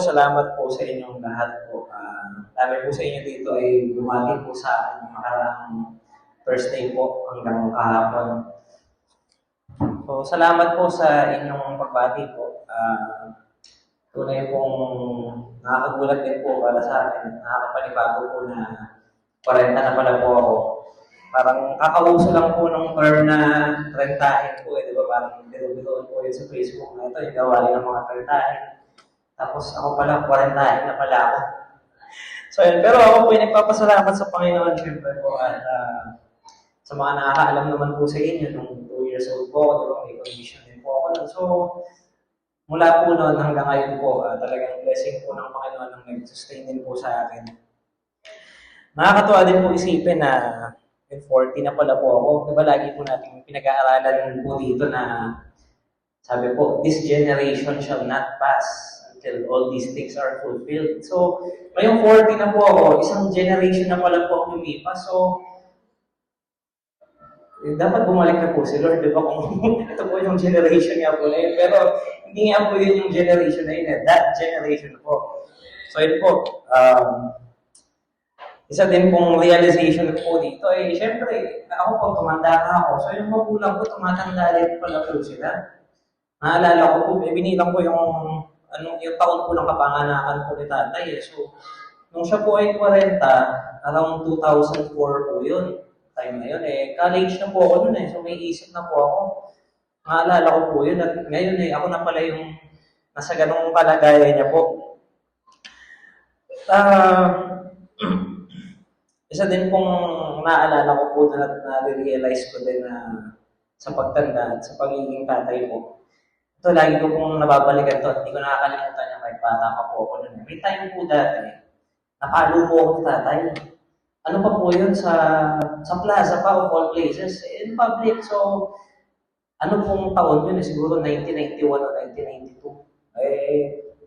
salamat po sa inyong lahat po. Dami po sa inyo dito ay bumati po sa akin ng nakaraang Thursday po hanggang kahapon. So, salamat po sa inyong pagbati po. Tunay pong nakakagulat din po para sa akin. Nakakapanibago po na 40 na pala po ako. Parang kakauso lang po ng term na 30 po. Di ba? Parang biro-biroon po yun sa Facebook na ito. Yung gawain ng mga 30. Tapos ako pala, 40 na pala ako. So yun, pero ako po yung nagpapasalamat sa Panginoon, siyempre po, at sa mga nakakaalam naman po sa inyo, nung 2 years old po ako, diba, may condition din po ako. So, mula po noon hanggang ngayon po, talagang blessing po ng Panginoon ang nag-sustain din po sa akin. Nakakatuwa din po isipin na 40 na pala po ako. Diba lagi po natin pinag-aaralan po dito na sabi po, this generation shall not pass until all these things are fulfilled. So, ngayong 40 na po ako, isang generation na pala po ako lumipas. So, dapat bumalik na po si Lord, di ba? Kung ito po yung generation niya po na yun. Pero, hindi nga po yun yung generation na yun. That generation po. So, yun po. Isa din pong realization ko dito ay, syempre, ako po, tumanda na ako. So, yung magulang ko, tumatanda rin pala po sila. Naalala ko po, binilang ko yung taon po ng kapanganakan po ni tatay. So, nung siya po ay 40, around 2004 po yun. Time na yun college na po ako nun So, may isip na po ako. Naalala ko po yun. At ngayon ako na pala yung nasa ganong kalagayan niya po. Isa din pong naalala ko po na-realize ko din na sa pagtanda at sa pagiging tatay po. Ito, lagi ko pong nababalikan to. Hindi ko nakakalimutan niya kahit bata pa po ako nun. May time po dati, napalo po ako ni tatay. Ano pa po yun sa plaza pa of all places, in public. So, ano pong taon yun? Siguro 1991 o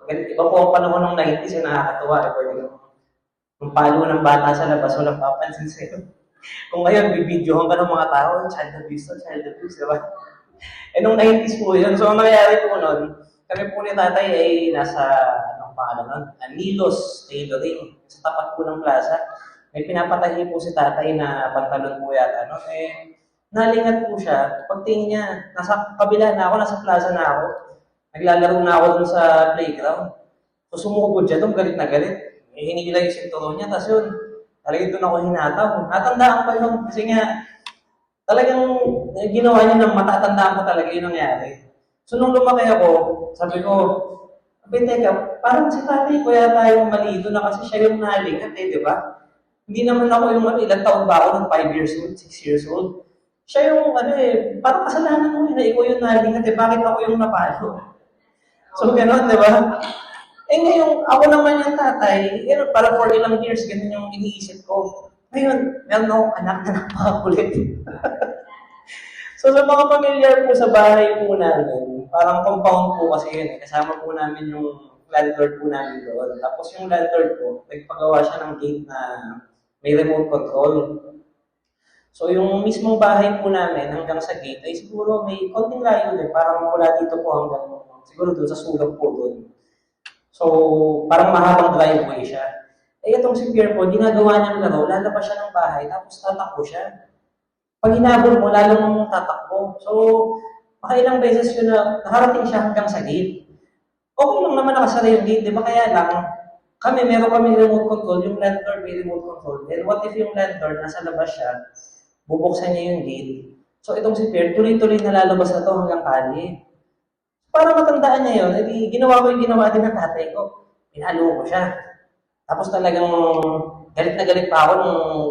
1992. Iba po ang panahon ng 90s, nakakatuwa. Pwede yung palo ng bata sa labas, walang papansin sa'yo. Kung ngayon, bibidyohan ka ng mga tao, child abuse, diba? Nung 90s po yun. So, ang nangyayari po nun, kami po ni tatay ay nasa, anong pangalan nun? Nilos Tailoring, sa tapat po ng plaza. May pinapatahi po si tatay na pantalon po yata. Nalingat po siya. Pagtingin niya, nasa kabila na ako, nasa plaza na ako. Naglalaro na ako dun sa playground. So, sumukod siya doon, galit na galit. Hinila yung sinturo niya, tapos yun, talagang doon ako hinataw. Natandaan ko yun, kasi nga, talagang ginawa niya na matatandaan ko talaga yung nangyari. So, nung lumaki ako, sabi ko, teka, parang si tatay ko yata yung mali doon na kasi siya yung nalingat di ba? Hindi naman ako yung ilang taon ba ako ng 5 years old, 6 years old. Siya yung parang kasalanan mo na ikaw yung nalingat bakit ako yung napalo? So, gano'n, di ba? Ngayon, ako naman yung tatay, para for ilang years, ganun yung iniisip ko. Ngayon, meron akong anak na napakakulit. So, sa mga familiar po sa bahay po namin, parang compound po kasi yun Kasama po namin yung landlord po namin doon. Tapos yung landlord po, nagpagawa siya ng gate na may remote control. So, yung mismong bahay po namin hanggang sa gate ay siguro may konting layo din. Parang mula dito po hanggang siguro doon sa sulok po doon. So, parang mahabang driveway siya. Itong si Pierre po, ginagawa niyang laro, lalabas siya ng bahay, tapos tatakbo siya. Pag hinabol mo, lalong tatakbo. So, makailang beses yun na nakarating siya hanggang sa gate. Okay lang naman nakasara yung gate, di ba? Kaya lang, meron kami remote control, yung landlord may remote control. Then what if yung landlord nasa labas siya, bubuksan niya yung gate. So, itong si Pierre, tuloy-tuloy na lalabas na to hanggang kali. Para matandaan niya yun, ginawa ko yung ginawa din ng tatay ko. Pinalo ko siya. Tapos talagang galit na galit pa ako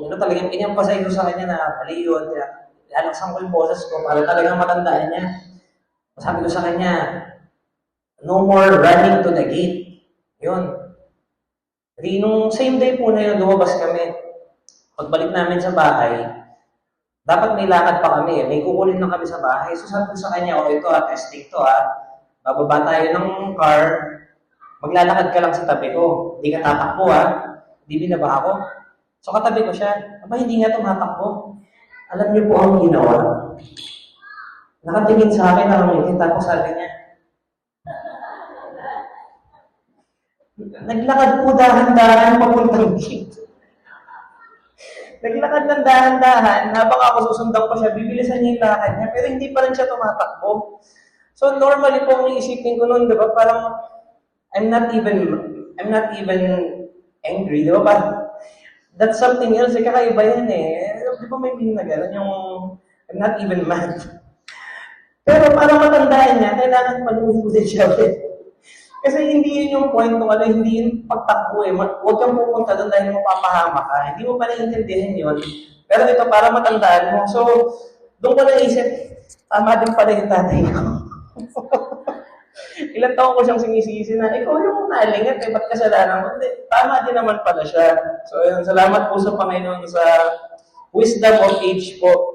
nung talagang in-emphasize ko sa kanya na mali yun. Alaksan ko yung boses ko para talagang matandaan niya. Sabi ko sa kanya, no more running to the gate. Yun. Nung same day po na yun, lumabas kami. Pagbalik namin sa bahay, dapat may lakad pa kami. May kukunin lang kami sa bahay. So sabi ko sa kanya, ito testing to bababa tayo ng car, maglalakad ka lang sa tabi ko. Hindi ka tatakbo Hindi binaba ako. So katabi ko siya, hindi nga tumatakbo. Alam niyo po ang ginawa? Nakatingin sa akin, nakangiti, tapos sabi niya, Naglakad po dahan-dahan papuntang gate. Naglakad ng dahan-dahan, habang ako susundan ko siya, bibilisan niya yung lakad niya, pero hindi pa rin siya tumatakbo. So normally po ang iisipin ko noon, di ba, parang I'm not even angry, di ba? Parang, that's something else, kakaiba yan eh. Di ba may meaning na gano'n, yung I'm not even mad. Pero para matandaan niya, kailangan maluhin ko din siya ulit. Kasi hindi yun yung point kung ano, hindi yun pagtakbo eh. Huwag kang pupunta doon dahil mapapahama ka. Hindi mo pa naiintindihan yun. Pero ito, para matandaan mo. So, doon ko naisip, tama din pala yung tatay ko. Ilang taon ko siyang sinisisi na, ikaw yung nalingat eh, ba't kasalanan ko? Hindi, tama din naman pala siya. So, yun, salamat po sa Panginoon sa wisdom of age po.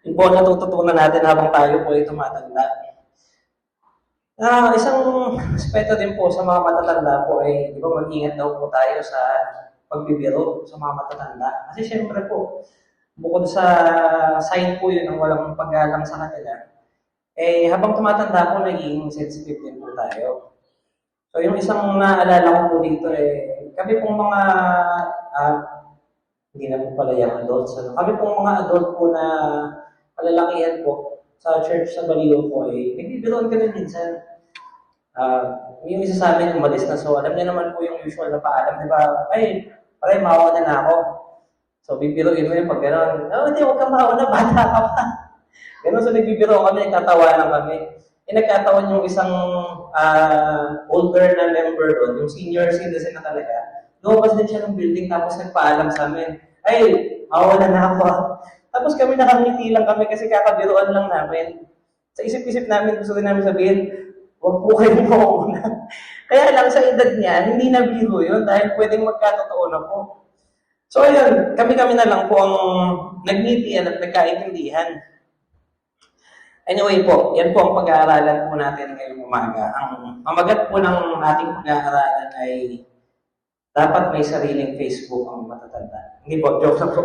Yun po natututunan natin habang tayo po ay tumatanda. Isang aspeto din po sa mga matatanda po ay, di ba, mag-ingat daw po tayo sa pagbibiro sa mga matatanda. Kasi syempre po, bukod sa sign po yun ng walang paggalang sa kanila, eh habang tumatanda po, naging sensitive din po tayo. So yung isang naalala ko po dito eh, kami pong mga, hindi na po pala yung adults, kami pong mga adult po na malalakihan po, sa church sa Baliw po eh, nagbibiroon kami minsan. Yung isa sa amin umalis na, so alam niya naman po yung usual na paalam, di ba? Ay, pare, mauna na ako. So bibiroin mo yung pag gano'n, hindi, huwag kang mauna, bata ka pa. Gano'n, so nagbibiro kami, nagtatawanan kami. Nagkataon yung isang older na member doon, yung senior citizen na talaga, lumabas din siya ng building tapos nagpaalam sa amin, ay, mauna na ako. Tapos kami nakangiti lang kami kasi kakabiruan lang namin. Sa isip-isip namin, gusto din namin sabihin, huwag po kayong mauna. Kaya lang sa edad niya, hindi na biro yun dahil pwedeng magkatotoo na po. So ayun, kami-kami na lang po ang nagngitian at nagkaintindihan. Anyway po, yan po ang pag-aaralan po natin ngayong umaga. Ang mamagat po ng ating pag-aaralan ay dapat may sariling Facebook ang matatanda. Hindi po, joke lang po.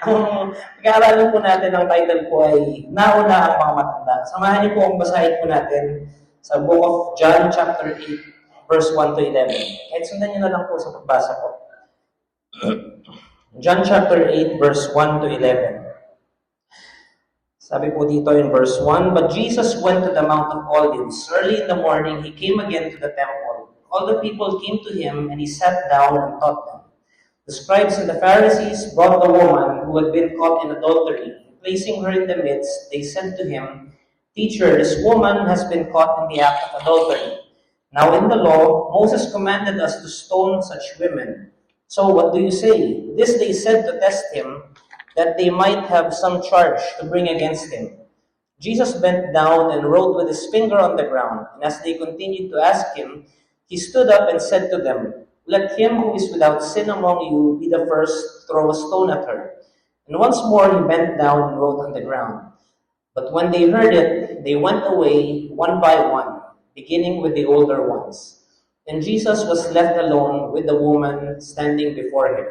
Ang pag-aaralan po natin, ang title po ay Nauna ang mga matanda. Samahan niyo po ang basahin po natin sa Book of John chapter 8, verse 1 to 11. Kahit sundan niyo na lang po sa pagbasa po. John chapter 8, verse 1 to 11. Sabi po dito in verse 1, But Jesus went to the Mount of Olives. Early in the morning, He came again to the temple. All the people came to Him, and He sat down and taught them. The scribes and the Pharisees brought the woman who had been caught in adultery. Placing her in the midst, they said to Him, Teacher, this woman has been caught in the act of adultery. Now in the law, Moses commanded us to stone such women. So what do you say? This they said to test Him, that they might have some charge to bring against Him. Jesus bent down and wrote with his finger on the ground, and as they continued to ask Him, He stood up and said to them, Let him who is without sin among you be the first to throw a stone at her. And once more he bent down and wrote on the ground. But when they heard it, they went away one by one, beginning with the older ones. And Jesus was left alone with the woman standing before him.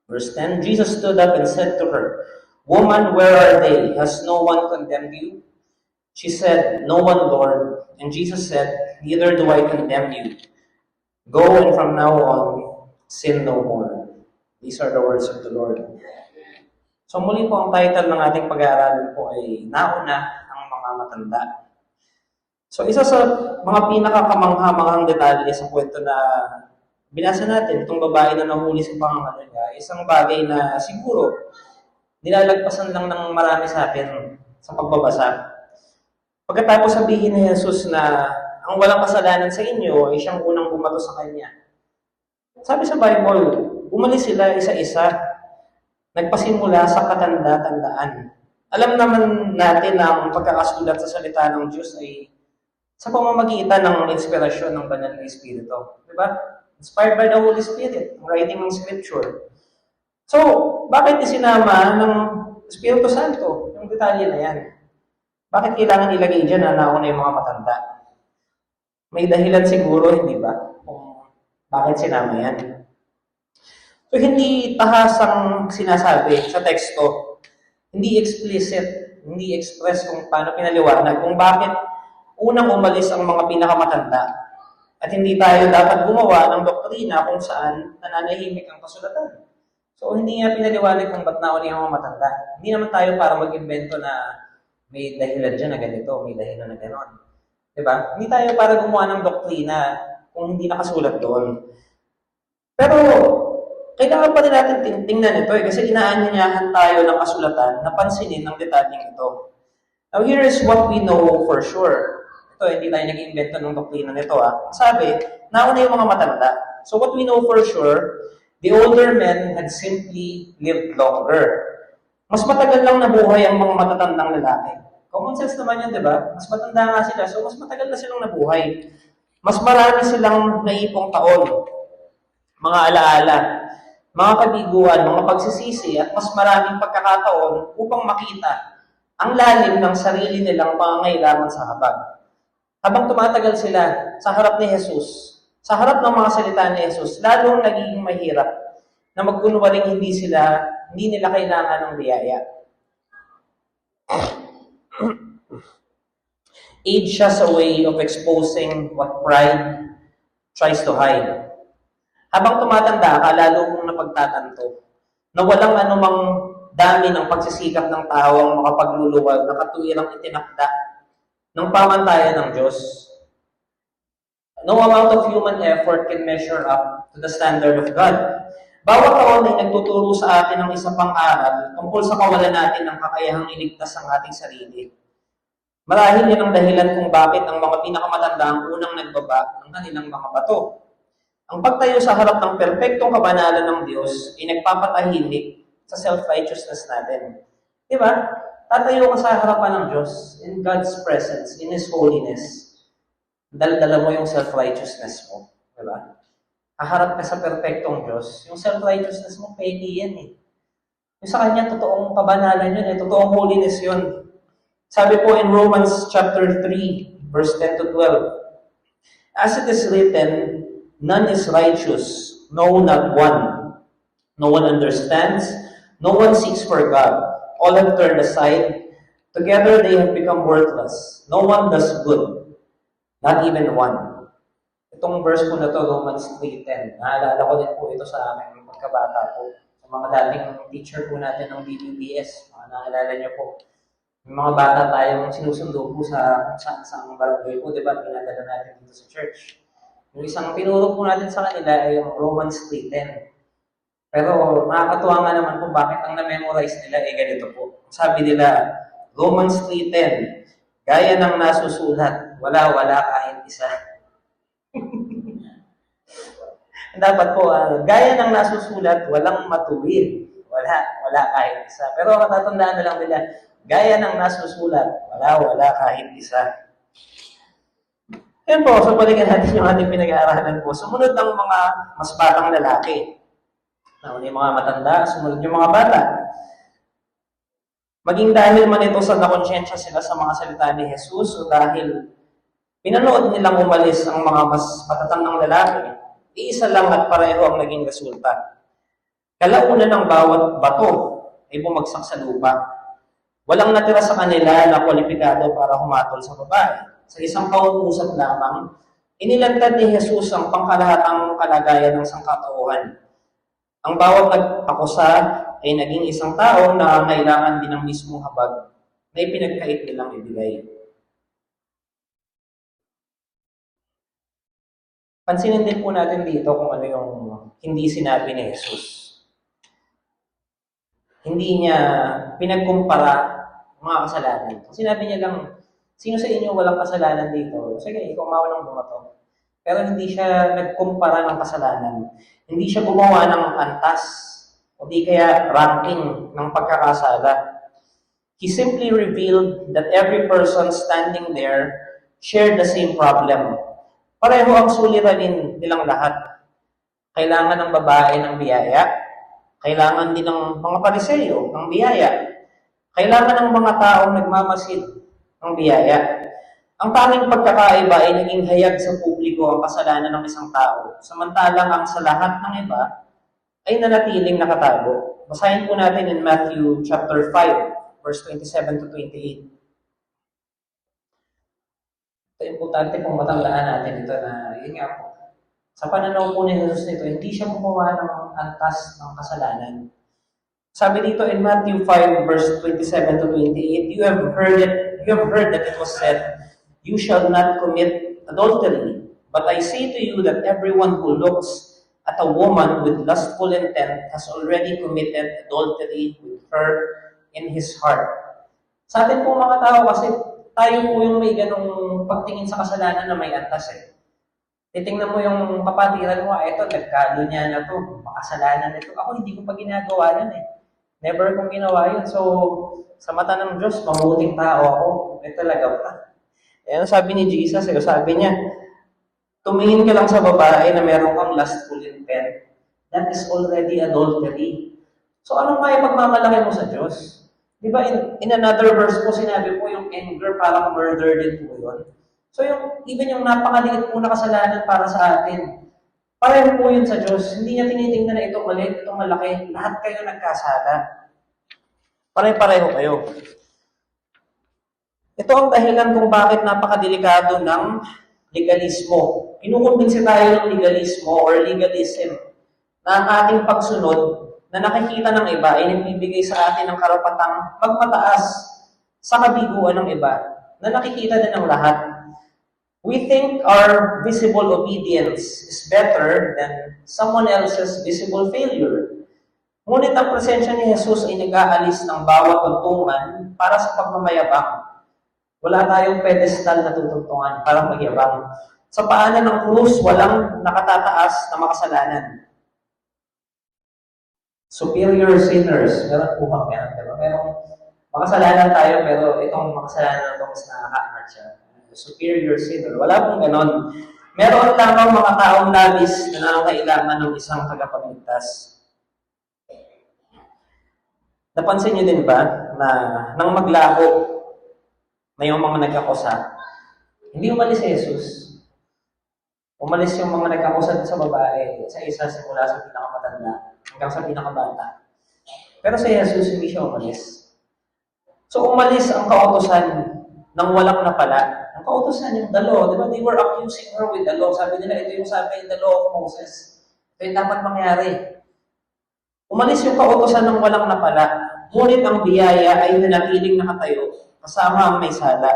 Verse 10, Jesus stood up and said to her, Woman, where are they? Has no one condemned you? She said, No one, Lord. And Jesus said, Neither do I condemn you. Go, and from now on, sin no more. These are the words of the Lord. So muli po ang title ng ating pag-aaralan po ay Nauna ang mga matanda. So isa sa mga pinakakamangha-manghang detalye sa kwento na binasa natin, itong babae na nahuli sa pangangalunya, isang bagay na siguro nilalagpasan lang ng marami sa atin sa pagbabasa. Pagkatapos sabihin ni Jesus na ang walang kasalanan sa inyo ay siyang unang bumato sa kanya. Sabi sa Bible, umalis sila isa-isa, nagpasimula sa katanda-tandaan. Alam naman natin na ang pagkakasulat sa salita ng Diyos ay sa pamamagitan ng inspirasyon ng Banal na Espiritu. Diba? Inspired by the Holy Spirit, ang writing ng Scripture. So, bakit isinama ng Espiritu Santo yung detalye na yan? Bakit kailangan ilagay dyan na nauna yung mga matanda? May dahilan siguro, hindi ba? Kung bakit sinama yan. So, hindi tahasang sinasabi sa teksto, hindi explicit, hindi express kung paano pinaliwanag, kung bakit unang umalis ang mga pinakamatanda. At hindi tayo dapat gumawa ng doktrina kung saan nananahimik ang kasulatan. So, hindi nga pinaliwanag kung ba't nauna yung mga matanda. Hindi naman tayo para mag-invento na may dahilan dyan na ganito, may dahilan na gano'n. Diba? Hindi tayo para gumawa ng doktrina kung hindi nakasulat doon. Pero, kailangan pa rin natin tingnan ito kasi inaanyayahan tayo ng kasulatan na pansinin ang detalyeng ito. Now, here is what we know for sure. Ito, hindi tayo nag-invento ng doktrina nito. Sabi, nauna yung mga matanda. So, what we know for sure, the older men had simply lived longer. Mas matagal lang nabuhay ang mga matatandang lalaki. Common sense naman yan, di ba? Mas matanda nga sila, so mas matagal na silang nabuhay. Mas marami silang naipong taon, mga alaala, mga kabiguan, mga pagsisisi, at mas maraming pagkakataon upang makita ang lalim ng sarili nilang pangangailangan sa habag. Habang tumatagal sila sa harap ni Jesus, sa harap ng mga salita ni Jesus, lalong nagiging mahirap na magkunwaring hindi nila kailangan ng biyaya. Age has a way of exposing what pride tries to hide. Habang tumatanda ka, lalo mong napagtatanto na walang anumang dami ng pagsisikap ng tao ang makapagluluwag na katuwirang itinakda ng pamantayan ng Diyos. No amount of human effort can measure up to the standard of God. Bawat taon ay nagtuturo sa atin ng isa pang aral tungkol sa kawalan natin ng kakayahang iligtas ang ating sarili. Marahil yan ang dahilan kung bakit ang mga pinakamatanda ang unang nagbaba ng kanilang mga bato. Ang pagtayo sa harap ng perpektong kabanalan ng Diyos ay nagpapatahimik sa self-righteousness natin. Di ba? Tatayo ka sa harapan ng Diyos in God's presence, in His holiness. Dala-dala mo yung self-righteousness mo. Di ba? Haharap ka sa perpektong Diyos. Yung self-righteousness mo, peki yan eh. Yung sa Kanya, totoong kabanalan yun eh. Totoong holiness yun. Sabi po in Romans chapter 3, verse 10 to 12, as it is written, none is righteous, no, not one. No one understands, no one seeks for God. All have turned aside. Together they have become worthless. No one does good, not even one. Itong verse po na to, Romans 3:10, naalala ko din po ito sa aming pagkabata po. Sa mga dating teacher po natin ng BBBS, naalala niyo po. Yung mga bata tayong sinusundo po sa ang barangay po, di ba? Pinadala natin dito sa church. Yung isang tinuro po natin sa kanila ay yung Romans 3:10. Pero nakakatuwa nga naman po bakit ang na-memorize nila ay ganito po. Sabi nila, Romans 3:10, gaya ng nasusulat, wala kahit isa. Dapat po, gaya ng nasusulat, walang matuwid. Wala kahit isa. Pero matatandaan na lang nila, gaya ng nasusulat, wala kahit isa. Yan po, so balikan natin yung ating pinag-aaralan po. Sumunod ang mga mas batang lalaki. Nauna yung mga matanda, sumunod yung mga bata. Maging dahil man ito sa nakonsyensya sila sa mga salita ni Jesus o dahil pinanood nilang umalis ang mga mas matatandang lalaki, iisa lang at pareho ang naging resulta. Kalaunan ng bawat bato ay bumagsak sa lupa. Walang natira sa kanila na kwalipikado para humatol sa babae. Sa isang kausap lamang, inilantad ni Jesus ang pangkalahatang kalagayan ng sangkatauhan. Ang bawat nag-akusa ay naging isang tao na kailangan din ng mismong habag na ipinagkait nilang ibigay. Pansinin din po natin dito kung ano yung hindi sinabi ni Jesus. Hindi niya pinagkumpara mga kasalanan. Sinabi niya lang, sino sa inyo walang kasalanan dito? Sige, ikaw mawalang bumato. Pero hindi siya nagkumpara ng kasalanan. Hindi siya gumawa ng antas o di kaya ranking ng pagkakasala. He simply revealed that every person standing there shared the same problem. Pareho ang suliranin nilang lahat. Kailangan ng babae ng biyaya. Kailangan din ng mga Pariseyo ng biyaya. Kailangan ng mga taong nagmamasid ng biyaya. Ang tanging pagkakaiba ay naging hayag sa publiko ang kasalanan ng isang tao, samantalang ang sa lahat ng iba ay nanatiling nakatago. Basahin po natin in Matthew chapter 5, verse 27 to 28. Ito, importante pong matandaan natin ito na, yun nga po, sa pananaw po ni Jesus nito, hindi siya gumawa ng antas ng kasalanan. Sabi dito in Matthew 5, verse 27 to 28, you have heard that it was said, you shall not commit adultery. But I say to you that everyone who looks at a woman with lustful intent has already committed adultery with her in his heart. Sa atin po mga tao kasi tayo po yung may ganong pagtingin sa kasalanan na may antas eh. Titingnan mo yung kapatiran mo, ito, nagkalo niya na to, makasalanan nito. Ako hindi ko pa ginagawa yan eh. Never kong ginawa yun. So, sa mata ng Diyos, mabuting tao ako. Eh talaga pa. Ayan, sabi ni Jesus, sabi niya, tumingin ka lang sa babae na meron kang lustful intent. That is already adultery. So, anong kaya pagmamalaki mo sa Diyos? Di ba, in another verse po, sinabi po yung anger parang murder din po yun. So, even yung napakaliit po na kasalanan para sa atin, pareho po yun sa Diyos. Hindi niya tinitingnan na itong maliit, itong malaki. Lahat kayo nagkasala. Pare-pareho kayo. Ito ang dahilan kung bakit napakadelikado ng legalismo. Kinukumbinsi tayo ng legalismo or legalism na ang ating pagsunod na nakikita ng iba ay nagbibigay sa atin ng karapatang magmataas sa kabiguan ng iba na nakikita din ng lahat. We think our visible obedience is better than someone else's visible failure. Ngunit ang presensya ni Jesus ay nag-aalis ng bawat tuntungan para sa pagmamayabang. Wala tayong pedestal na tutungtungan para magyabang. Sa paanan ng krus, walang nakatataas na makasalanan. Superior sinners. Meron po bang meron? Diba? Merong makasalanan tayo, pero itong makasalanan na ito mas nakaka-angat siya. Superior sinner. Wala pong ganon. Meron lamang mga taong labis na nangangailangan ng isang tagapagligtas. Napansin niyo din ba na nang maglaho na yung mga nagkakusa, hindi umalis si Jesus. Umalis yung mga nagkakusa sa babae, sa isa simula sa pinakamatanda hanggang sa pinakabata. Pero si Jesus hindi siya umalis. So umalis ang kautusan ng walang napala. Ang kautosan yung the law, di ba? They were accusing her with the law. Sabi nila, ito yung sabi in the law of Moses. Ito yung dapat mangyari. Umalis yung kautosan ng walang napala. Ngunit ang biyaya ay nanatiling nakatayo kasama ang may sala.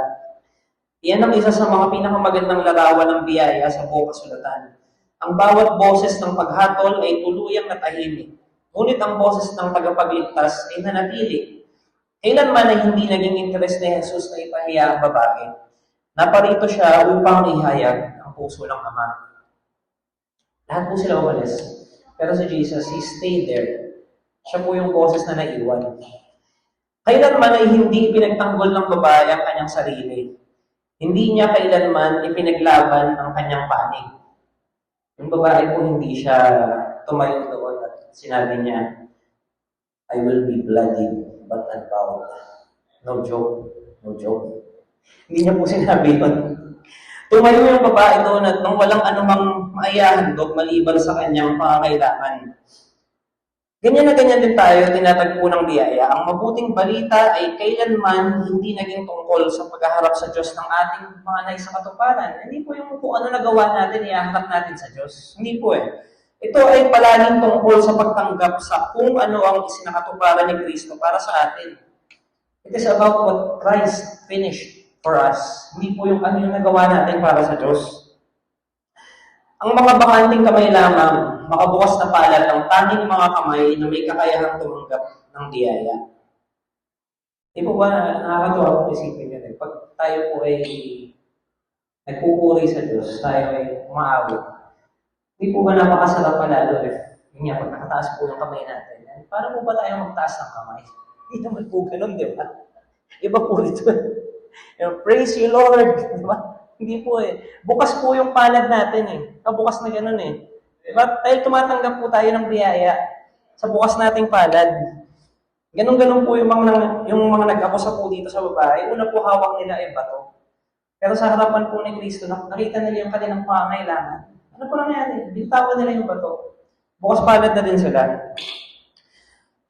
Iyan ang isa sa mga pinakamagandang larawan ng biyaya sa buong kasulatan. Ang bawat boses ng paghatol ay tuluyang natahimik. Ngunit ang boses ng tagapagligtas ay nanatili. Kailanman ay hindi naging interes ni Jesus na ipahiya ang babae. Naparito siya upang ihayag ang puso ng Ama. Lahat po sila umalis. Pero si Jesus, He stayed there. Siya po yung boses na naiwan. Kailanman ay hindi pinagtanggol ng babae ang kanyang sarili. Hindi niya kailanman ipinaglaban ang kanyang panig. Yung babae po hindi siya tumayo doon at sinabi niya, I will be bloodied but unbound. No joke. No joke. Hindi niya po sinabi yun. Tumayo yung babae doon at nung walang anumang maiahandog maliban sa kanyang pangangailangan. Ganyan na ganyan din tayo, tinatagpo ng biyaya. Ang mabuting balita ay kailanman hindi naging tungkol sa paghaharap sa Diyos ng ating mga naisakatuparan. Hindi po yung kung ano nagawa natin, iaharap natin sa Diyos. Hindi po eh. Ito ay palaging tungkol sa pagtanggap sa kung ano ang isinakatuparan ni Kristo para sa atin. It is about what Christ finished for us. Hindi po yung ano yung nagawa natin para sa Diyos. Ang mga bakanting kamay lamang, makabukas na palad ng tanging mga kamay na may kakayahang tumanggap ng biyaya. Di po ba nakakatuwa kung isipin yun eh? Pag tayo po ay nagpupuri sa Diyos, tayo ay umaawit. Di po ba napakasarap palalo yun nga, pag nakataas po yung kamay natin, paano po ba tayo magtaas ng kamay? Hindi naman po ganun, di ba? Iba po ito. Praise you, Lord! Di ba? Hindi po eh. Bukas po yung palad natin eh. Bukas na ganun eh. Diba? Dahil tumatanggap po tayo ng biyaya sa bukas nating palad. Ganun-ganun po yung mga nag-akusa po dito sa babae. Una po hawak nila ay bato. Pero sa harapan po ni Kristo, nakita nila yung kanilang pangangailangan. Ano po nangyari? Bintawan nila yung bato. Bukas palad na din sila.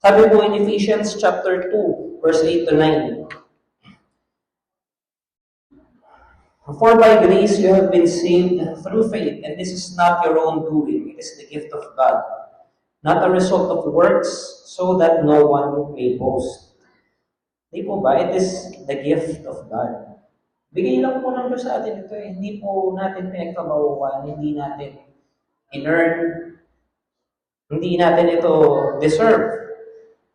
Sabi po in Ephesians chapter 2, verse 8 to 9. For by grace you have been saved through faith, and this is not your own doing, it is the gift of God, not a result of works, so that no one may boast. Di po ba? It is the gift of God. Bigay lang po ng Diyos sa atin ito eh. Hindi po natin pinagtrabahuan, hindi natin in-earn, hindi natin ito deserve.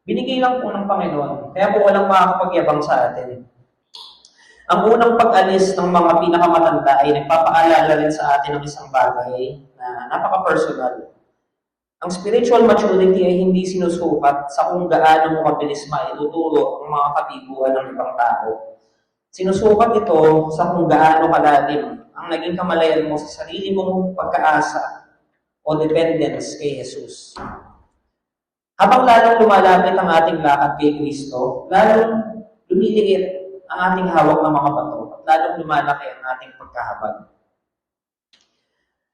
Binigay lang po ng Panginoon. Kaya po walang makakapagyabang sa atin. Ang unang pag-alis ng mga pinakamatanda ay nagpapaalala rin sa atin ng isang bagay na napaka-personal. Ang spiritual maturity ay hindi sinusukat sa kung gaano mo mabilis maituturo ang mga kabiguan ng ibang tao. Sinusukat ito sa kung gaano kalalim ang naging kamalayan mo sa sarili mong pagkaasa o dependence kay Jesus. Habang lalong lumalapit ang ating lakad kay Kristo, lalong lumiliit ang ating hawak ng mga bato at lalong lumalaki ang ating pagkahabag.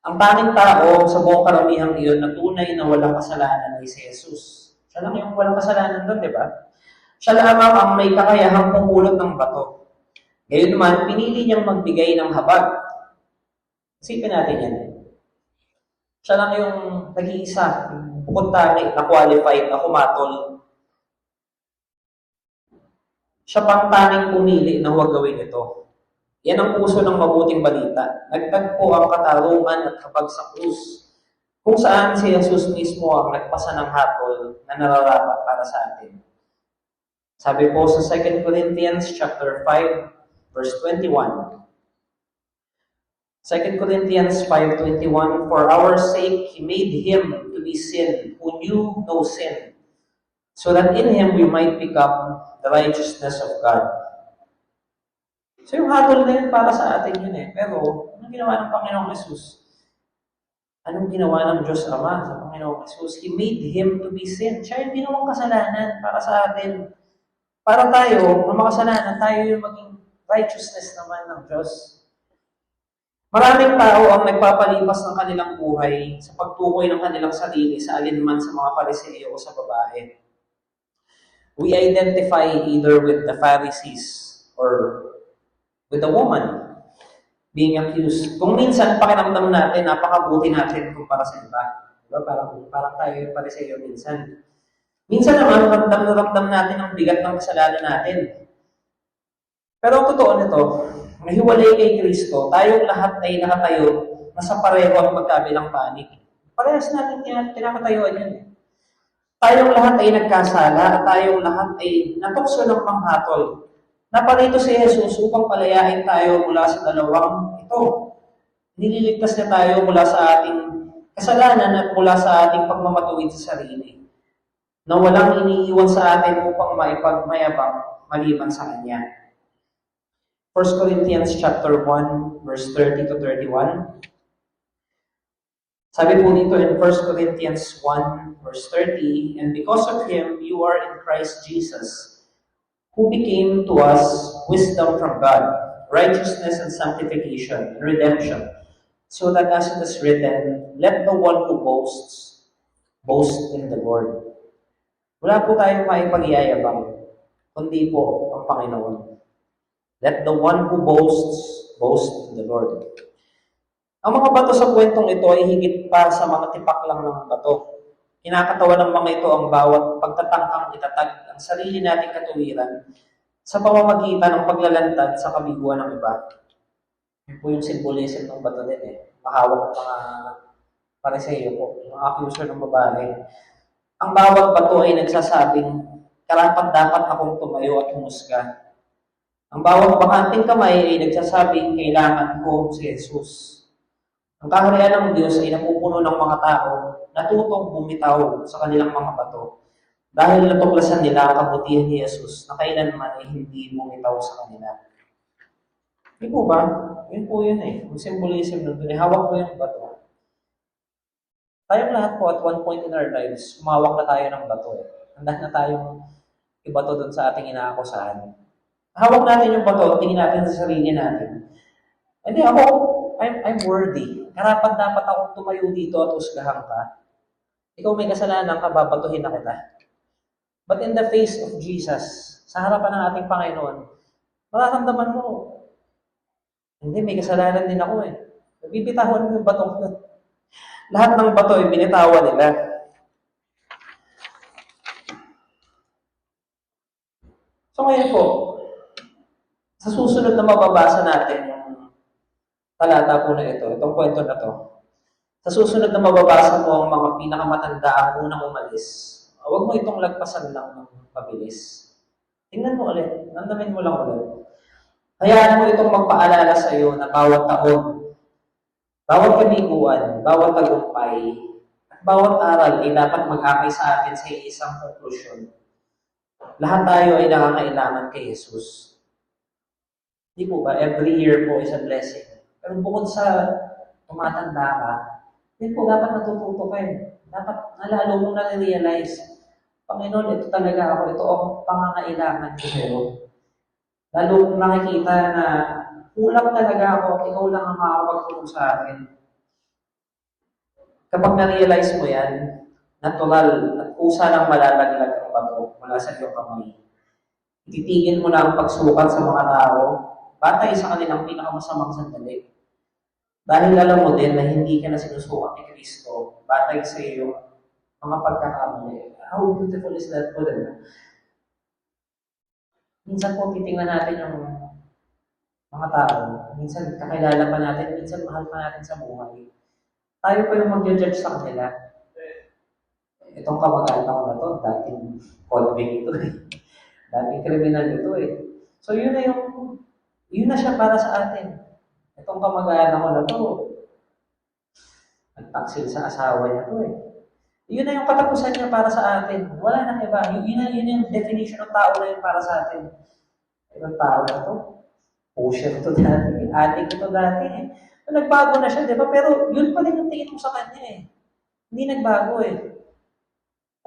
Ang tanging tao sa buong karamihang iyon na tunay na walang kasalanan ay si Jesus. Siya lang yung walang kasalanan doon, di ba? Siya lamang ang may kakayahang pumulot ng bato. Ngayon naman, pinili niyang magbigay ng habag. Isipin natin yan. Siya lang yung nag-iisa, bukod tangi, na qualified, na kumatol. Siya pang tanging pumili na huwag gawin ito. Yan ang puso ng mabuting balita. Nagtagpo ang katarungan at habag sa krus, kung saan si Jesus mismo ang nagpasa ng hatol na nararapat para sa atin. Sabi po sa 2 Corinthians chapter 5, verse 21. 2 Corinthians 5:21, for our sake He made Him to be sin, who knew no sin, so that in Him we might become the righteousness of God. So yung hatol na yun para sa atin yun eh. Pero, anong ginawa ng Panginoong Jesus? Anong ginawa ng Diyos Ama sa Panginoong Jesus? He made Him to be sin. Siya yung ginawang kasalanan para sa atin. Para tayo, ng makasalanan, tayo yung maging righteousness naman ng Diyos. Maraming tao ang nagpapalipas ng kanilang buhay sa pagtukoy ng kanilang sarili sa alinman sa mga Pariseo o sa babae. We identify either with the Pharisees or with the woman being accused. Kung minsan, pakiramdam natin, napakabuti natin kumpara sa iba. Diba? Parang tayo yung Pariseo minsan. Minsan naman, ramdam natin ang bigat ng kasalanan natin. Pero ang totoo nito, nahiwalay kay Kristo, tayong lahat ay nakatayo na sa pareho ang magkabilang panig. Parehas natin kinakatayuan yun. Tayong lahat ay nagkasala at tayong lahat ay natukso ng panghatol. Naparito si Jesus upang palayain tayo mula sa dalawang ito. Nililigtas niya tayo mula sa ating kasalanan at mula sa ating pagmamatuwid sa sarili, na walang iniiwan sa atin upang maipagmayabang maliban sa Kanya. 1 Corinthians chapter 1, verse 30 to 31. Sabi po dito in 1 Corinthians 1, verse 30, and because of Him, you are in Christ Jesus, who became to us wisdom from God, righteousness and sanctification, and redemption, so that as it is written, let the one who boasts, boast in the Lord. Wala po tayong maipagyayabang, kundi po ang Panginoon. Let the one who boasts, boast in the Lord. Ang mga bato sa kwentong ito ay higit pa sa mga tipak lang ng bato. Kinakatawan ng mga ito ang bawat pagtatangkang itatag ang sarili nating katuwiran sa pamamagitan ng paglalantad sa kabiguan ng iba. Yun po yung symbolism ng bato din eh. Mahawak ng mga Pariseo po, mga accuser ng babae. Ang bawat bato ay nagsasabing, karapat dapat akong tumayo at humusga. Ang bawat bakanting kamay ay nagsasabing, kailangan ko si Jesus. Ang kaharian ng Diyos ay napupuno ng mga tao natutong bumitaw sa kanilang mga bato dahil natuklasan nila ang kabutihan ni Jesus na kailanman ay hindi bumitaw sa kanila. Di po ba? Yun po yun eh. Yung symbolism nun, hawak mo yung bato. Tayong lahat po at one point in our lives, umawak na tayo ng bato eh. Handa na tayong ibato dun sa ating inaakusahan. Hawak natin yung bato, tingin natin sa sarili natin. Hindi ako, I'm worthy. Karapat dapat akong tumayo dito at husgahan ka. Ikaw may kasalanan ka, babatuhin na kita. But in the face of Jesus, sa harapan ng ating Panginoon, mararamdaman mo, Hindi, may kasalanan din ako eh. Nabibitawan mo yung bato ko. Lahat ng bato ay binitawan nila. So ngayon po, sa susunod na mababasa natin yung talata po na ito, itong kwento na to, sa susunod na mababasa mo ang mga pinakamatanda ang unang umalis, huwag mo itong lagpasan lang ng pabilis. Tingnan mo ulit, namdamin mo lang ulit. Hayaan mo itong magpaalala sa iyo na bawat taon, bawat kabiguan, bawat tagumpay, at bawat aral ay dapat mag-akay sa atin sa isang konklusyon. Lahat tayo ay nakakailangan kay Jesus. Di po ba? Every year po is a blessing. Pero bukod sa tumatanda ka, din po dapat natututo kayo. Dapat nalalo mong na-realize, Panginoon, ito talaga ako, ito ang pangangailangan ko sa'yo. Lalo kong nakikita na kulang talaga ako at ikaw lang ang makakapagtulong sa akin. Kapag na-realize mo yan, natural at kusa ng malalaglag ang bato mula sa iyong kamay. Ititigil mo na ang pagsukat sa mga tao, batay sa kanilang pinakamasamang sandali. Dahil alam mo din na hindi ka na sinusukat ni Kristo, batay sa iyong mga pagkakamali. How beautiful is that po, diba? Minsan po titingnan natin yung mga tao, minsan kakilala pa natin, minsan mahal pa natin sa buhay. Tayo pa yung mag-judge sa kanila. Itong kamag-anak ko na to, dating convict ito eh. Dating kriminal ito eh. So yun na siya para sa atin. Itong kamag-anak ko na to, nagtaksil sa asawa niya to eh. Yun na yung katapusan niya para sa atin. Wala nang iba. Yun yung definition ng tao na yun para sa atin. Itong tao na to, pusher to dati, addict ito dati eh. So, nagbago na siya, di ba? Pero yun pa rin yung tingin mo sa kanya eh. Hindi nagbago eh.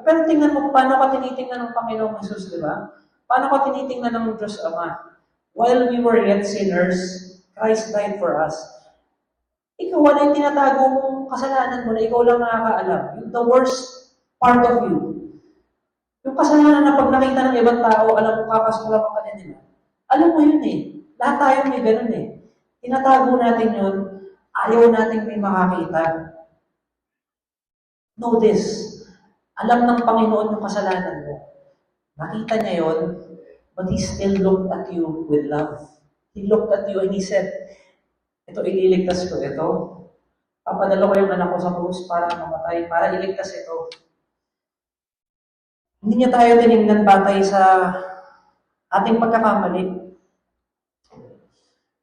Pero tingnan mo paano ka tinitingnan ng Panginoong Jesus, di ba? Paano ka tinitingnan ng Diyos Ama? While we were yet sinners, Christ died for us. Ikaw, wala yung tinatago mong kasalanan mo na ikaw lang nakakaalam. The worst part of you. Yung kasalanan na pag nakita ng ibang tao, alam mo, kakasulaman ka din nila. Alam mo yun eh. Lahat tayo may ganun eh. Tinatago natin yun, ayaw natin may makakita. Know this. Alam ng Panginoon yung kasalanan mo. Nakita niya yun, but He still looked at you with love. He looked at you and He said, ito ililigtas ko, ito. Papadala ko yung anak ko sa krus para mamatay, para iligtas ito. Hindi niya tayo tinignan batay sa ating pagkakamali.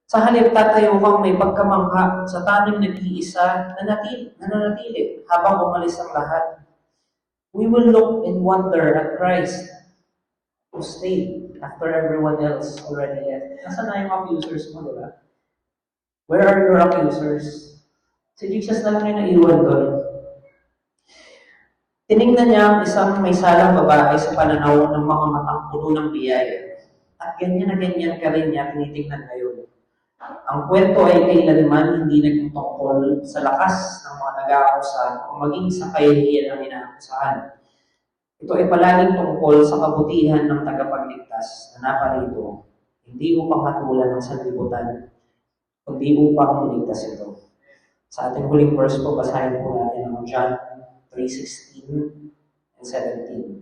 Sa halip tatayo kang may pagkamangha sa tanging nag-iisa na nananatili habang umalis ang lahat. We will look and wonder at Christ who stayed after everyone else already left. Nasaan na yung accusers mo, diba? Where are your accusers? Si Jesus na lang yung naiwan doon. Tinignan niya ang isang may salang babae sa pananaw ng mga matang puno ng biyaya. At ganyan na ganyan ka rin niya tinitingnan ngayon. Ang kwento ay kailanman hindi naging tungkol sa lakas ng mga nag-aakusa o maging sa kahihiyan ng inaakusahan. Ito ay palaging tungkol sa kabutihan ng tagapagligtas na naparito, hindi upang hatulan ng sanlibutan, kundi upang iligtas ito. Sa ating huling verse po, basahin po natin ang John 3:16 and 17.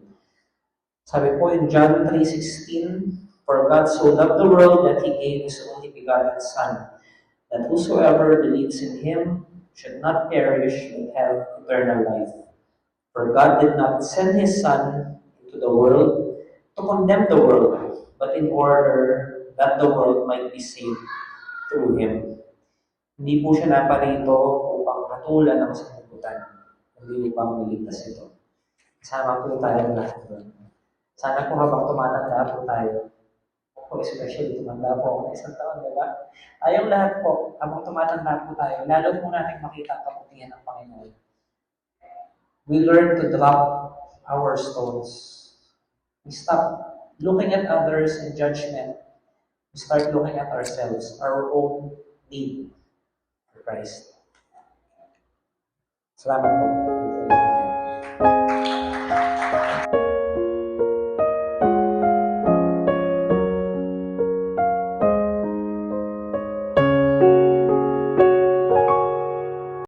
Sabi po in John 3:16, for God so loved the world that He gave His only begotten Son, that whosoever believes in Him should not perish but have eternal life. For God did not send His Son into the world to condemn the world, but in order that the world might be saved through Him. Hindi po siya naparito upang hatulan ng sanlibutan, hindi upang miligtas ito. Kasama po tayo lahat doon. Sana po habang tumatanda po tayo, po especially tumanda po ako ng isang taon, di ba? Tayong lahat po, habang tumatanda po tayo, lalo po natin makita ang kabutihan ng Panginoon. We learn to drop our stones. We stop looking at others in judgment. We start looking at ourselves, our own need for Christ. Salamat po.